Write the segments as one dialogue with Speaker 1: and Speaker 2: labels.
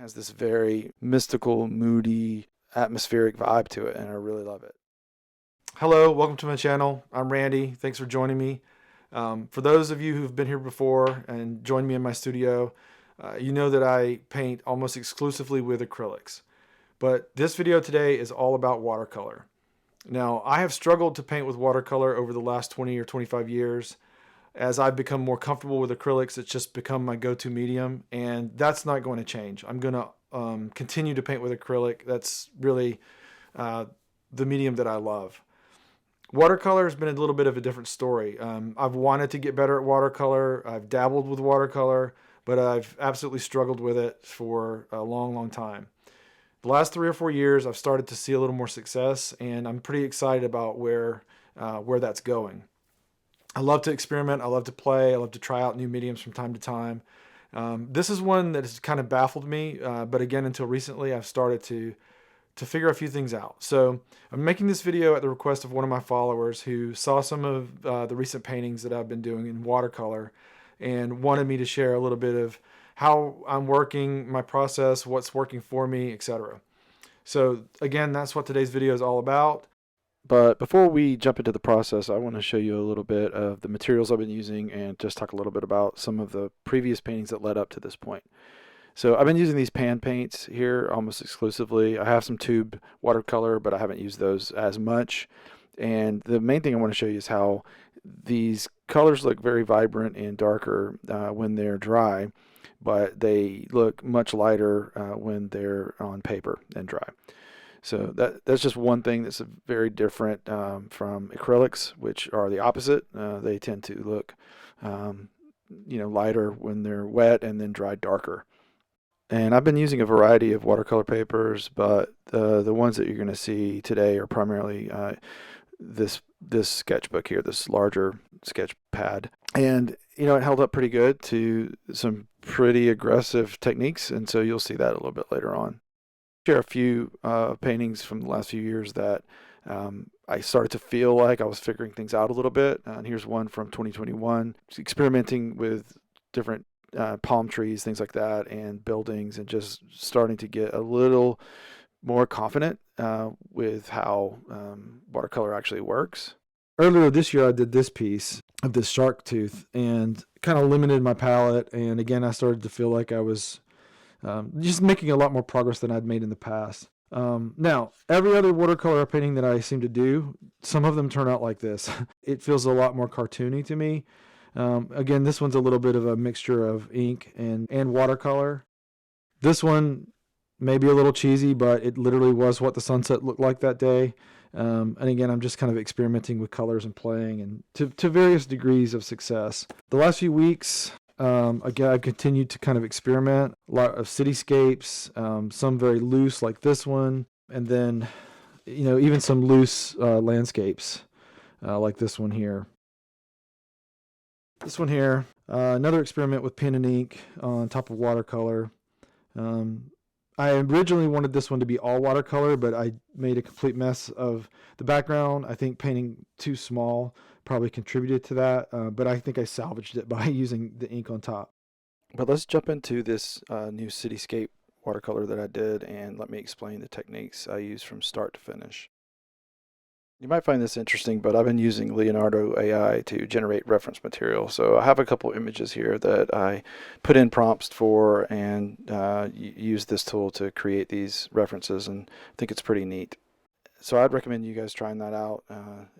Speaker 1: has this very mystical, moody, atmospheric vibe to it, and I really love it. Hello, welcome to my channel. I'm Randy. Thanks for joining me. For those of you who've been here before and joined me in my studio, you know that I paint almost exclusively with acrylics. But this video today is all about watercolor. Now, I have struggled to paint with watercolor over the last 20 or 25 years. As I've become more comfortable with acrylics, it's just become my go-to medium, and that's not going to change. I'm going to continue to paint with acrylic. That's really the medium that I love. Watercolor has been a little bit of a different story. I've wanted to get better at watercolor. I've dabbled with watercolor, but I've absolutely struggled with it for a long, long time. The last 3 or 4 years, I've started to see a little more success, and I'm pretty excited about where that's going. I love to experiment. I love to play. I love to try out new mediums from time to time. This is one that has kind of baffled me, but again, until recently, I've started to figure a few things out. So I'm making this video at the request of one of my followers who saw some of the recent paintings that I've been doing in watercolor and wanted me to share a little bit of how I'm working, my process, what's working for me, etc. So again, that's what today's video is all about. But before we jump into the process, I want to show you a little bit of the materials I've been using and just talk a little bit about some of the previous paintings that led up to this point. So I've been using these pan paints here almost exclusively. I have some tube watercolor, but I haven't used those as much. And the main thing I want to show you is how these colors look very vibrant and darker when they're dry, but they look much lighter when they're on paper and dry. So that's just one thing that's very different from acrylics, which are the opposite. They tend to look lighter when they're wet and then dry darker. And I've been using a variety of watercolor papers, but the ones that you're going to see today are primarily this sketchbook here, this larger sketch pad. And it held up pretty good to some pretty aggressive techniques, and so you'll see that a little bit later on. Share a few paintings from the last few years that I started to feel like I was figuring things out a little bit. And here's one from 2021, experimenting with different palm trees, things like that, and buildings, and just starting to get a little more confident with how watercolor actually works. Earlier this year, I did this piece of this shark tooth and kind of limited my palette. And again, I started to feel like I was just making a lot more progress than I'd made in the past. Now, every other watercolor painting that I seem to do, some of them turn out like this. It feels a lot more cartoony to me. Again, this one's a little bit of a mixture of ink and watercolor. This one may be a little cheesy, but it literally was what the sunset looked like that day. And again, I'm just kind of experimenting with colors and playing, and to various degrees of success. The last few weeks, again, I've continued to kind of experiment. A lot of cityscapes, some very loose like this one, and then even some loose landscapes like this one here. This one here, another experiment with pen and ink on top of watercolor. I originally wanted this one to be all watercolor, but I made a complete mess of the background. I think painting too small probably contributed to that, but I think I salvaged it by using the ink on top. But let's jump into this new cityscape watercolor that I did, and let me explain the techniques I use from start to finish. You might find this interesting, but I've been using Leonardo AI to generate reference material. So I have a couple images here that I put in prompts for and use this tool to create these references, and I think it's pretty neat. So I'd recommend you guys trying that out.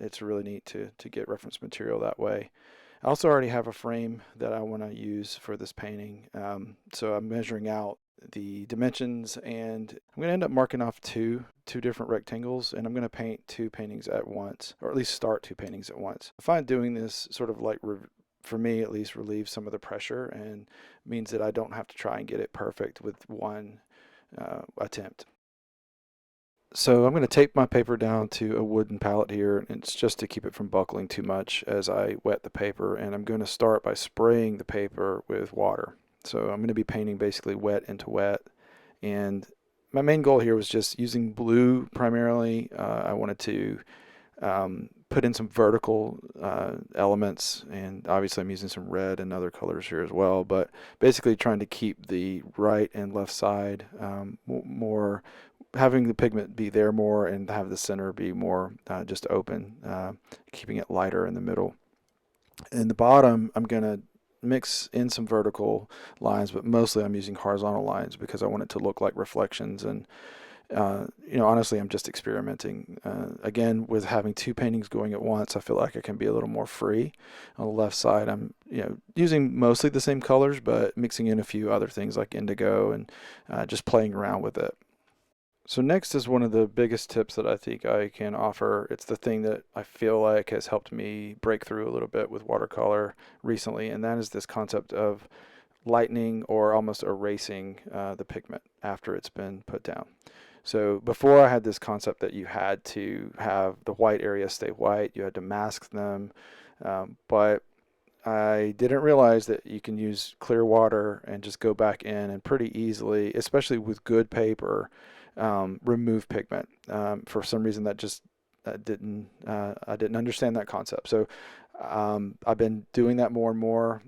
Speaker 1: It's really neat to get reference material that way. I also already have a frame that I want to use for this painting. So I'm measuring out the dimensions, and I'm going to end up marking off two different rectangles, and I'm going to paint 2 paintings at once, or at least start 2 paintings at once. I find doing this sort of like, for me at least, relieves some of the pressure and means that I don't have to try and get it perfect with one attempt. So I'm going to tape my paper down to a wooden pallet here, and it's just to keep it from buckling too much as I wet the paper, and I'm going to start by spraying the paper with water. So I'm going to be painting basically wet into wet, and my main goal here was just using blue primarily. I wanted to put in some vertical elements, and obviously I'm using some red and other colors here as well, but basically trying to keep the right and left side more, having the pigment be there more and have the center be more just open, keeping it lighter in the middle. In the bottom, I'm going to mix in some vertical lines, but mostly I'm using horizontal lines because I want it to look like reflections. And honestly, I'm just experimenting. Again, with having two paintings going at once, I feel like I can be a little more free. On the left side, I'm using mostly the same colors, but mixing in a few other things like indigo and just playing around with it. So next is one of the biggest tips that I think I can offer. It's the thing that I feel like has helped me break through a little bit with watercolor recently, and that is this concept of lightening or almost erasing the pigment after it's been put down. So before, I had this concept that you had to have the white areas stay white, you had to mask them, but I didn't realize that you can use clear water and just go back in and pretty easily, especially with good paper, remove pigment. For some reason, that just I didn't understand that concept. So I've been doing that more and more.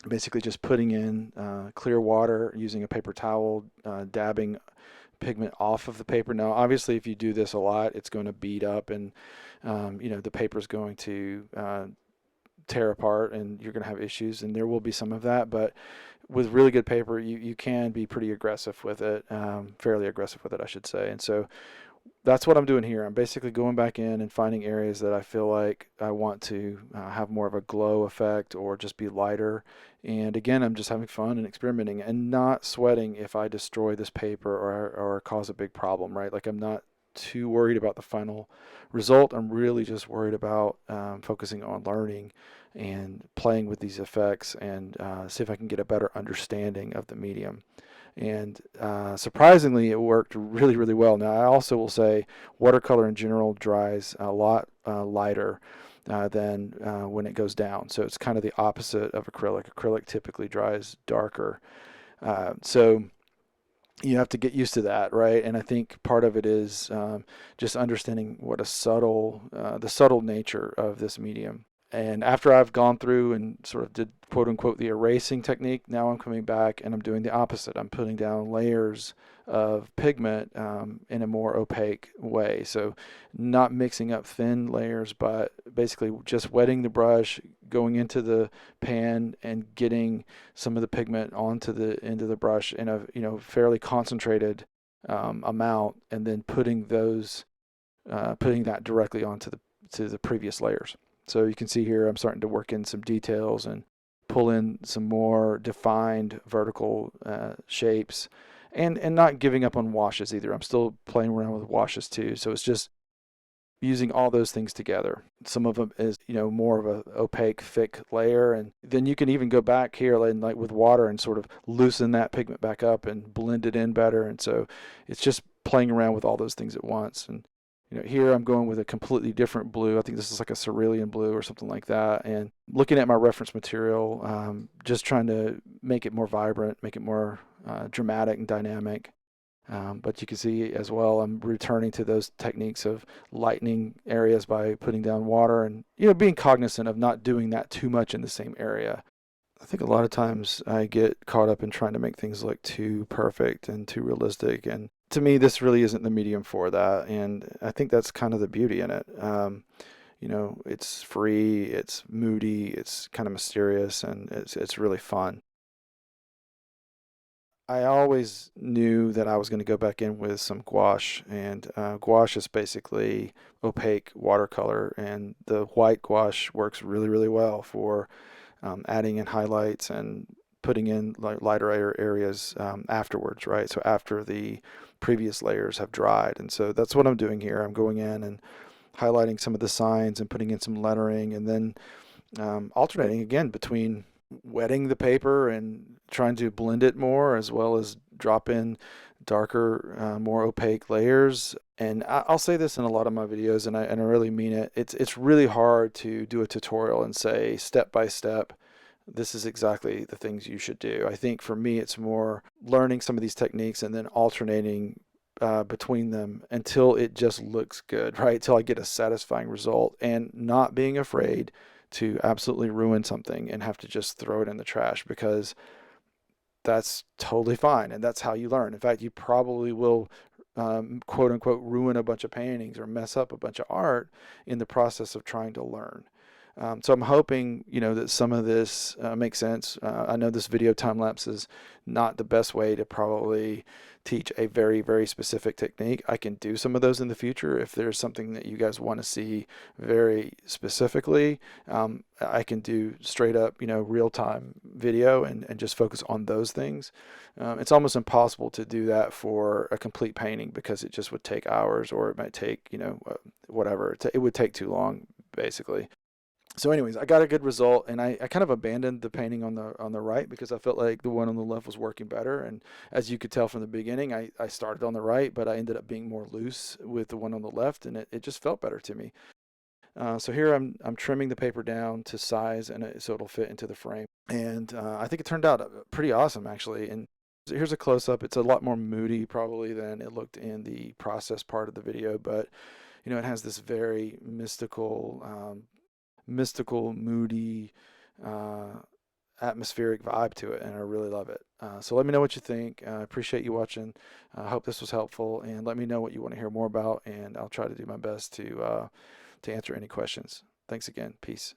Speaker 1: Basically, just putting in clear water, using a paper towel, dabbing pigment off of the paper. Now, obviously, if you do this a lot, it's going to bead up, and the paper is going to tear apart, and you're going to have issues, and there will be some of that. But with really good paper, you can be pretty aggressive with it, fairly aggressive with it, I should say. And so that's what I'm doing here. I'm basically going back in and finding areas that I feel like I want to have more of a glow effect or just be lighter. And again, I'm just having fun and experimenting and not sweating if I destroy this paper or cause a big problem, right? Like, I'm not too worried about the final result. I'm really just worried about focusing on learning and playing with these effects and see if I can get a better understanding of the medium. And surprisingly, it worked really, really well. Now, I also will say watercolor in general dries a lot lighter than when it goes down. So it's kind of the opposite of acrylic. Acrylic typically dries darker. So you have to get used to that, right? And I think part of it is just understanding what the subtle nature of this medium. And after I've gone through and sort of did quote unquote the erasing technique, now I'm coming back and I'm doing the opposite. I'm putting down layers of pigment in a more opaque way. So not mixing up thin layers, but basically just wetting the brush, going into the pan and getting some of the pigment onto the end of the brush in a fairly concentrated amount, and then putting that directly onto the previous layers. So you can see here I'm starting to work in some details and pull in some more defined vertical shapes, and not giving up on washes either. I'm still playing around with washes too. So it's just using all those things together. Some of them is more of a opaque thick layer, and then you can even go back here and like with water and sort of loosen that pigment back up and blend it in better. And so it's just playing around with all those things at once. And here I'm going with a completely different blue. I think this is like a cerulean blue or something like that. And looking at my reference material, just trying to make it more vibrant, make it more dramatic and dynamic. But you can see as well, I'm returning to those techniques of lightening areas by putting down water and being cognizant of not doing that too much in the same area. I think a lot of times I get caught up in trying to make things look too perfect and too realistic, and to me this really isn't the medium for that, and I think that's kind of the beauty in it. It's free, it's moody, it's kind of mysterious, and it's really fun. I always knew that I was going to go back in with some gouache, and gouache is basically opaque watercolor, and the white gouache works really, really well for adding in highlights and putting in lighter areas afterwards, right? So after the previous layers have dried. And so that's what I'm doing here. I'm going in and highlighting some of the signs and putting in some lettering, and then alternating again between wetting the paper and trying to blend it more, as well as drop in darker, more opaque layers. And I'll say this in a lot of my videos, and I really mean it. It's really hard to do a tutorial and say step by step, this is exactly the things you should do. I think for me, it's more learning some of these techniques and then alternating between them until it just looks good, right? Until I get a satisfying result, and not being afraid to absolutely ruin something and have to just throw it in the trash, because that's totally fine, and that's how you learn. In fact, you probably will quote unquote ruin a bunch of paintings or mess up a bunch of art in the process of trying to learn. So I'm hoping, that some of this makes sense. I know this video time lapse is not the best way to probably teach a very, very specific technique. I can do some of those in the future if there's something that you guys want to see very specifically. I can do straight up, real time video and just focus on those things. It's almost impossible to do that for a complete painting because it just would take hours, or it might take, whatever. It would take too long, basically. So anyways, I got a good result, and I kind of abandoned the painting on the right because I felt like the one on the left was working better. And as you could tell from the beginning, I started on the right, but I ended up being more loose with the one on the left, and it just felt better to me. So here I'm trimming the paper down to size, and so it'll fit into the frame. And I think it turned out pretty awesome, actually. And here's a close-up. It's a lot more moody probably than it looked in the process part of the video, but it has this very mystical, moody, uh, atmospheric vibe to it, and I really love it. So let me know what you think. I appreciate you watching. I hope this was helpful, and let me know what you want to hear more about, and I'll try to do my best to answer any questions. Thanks again. Peace.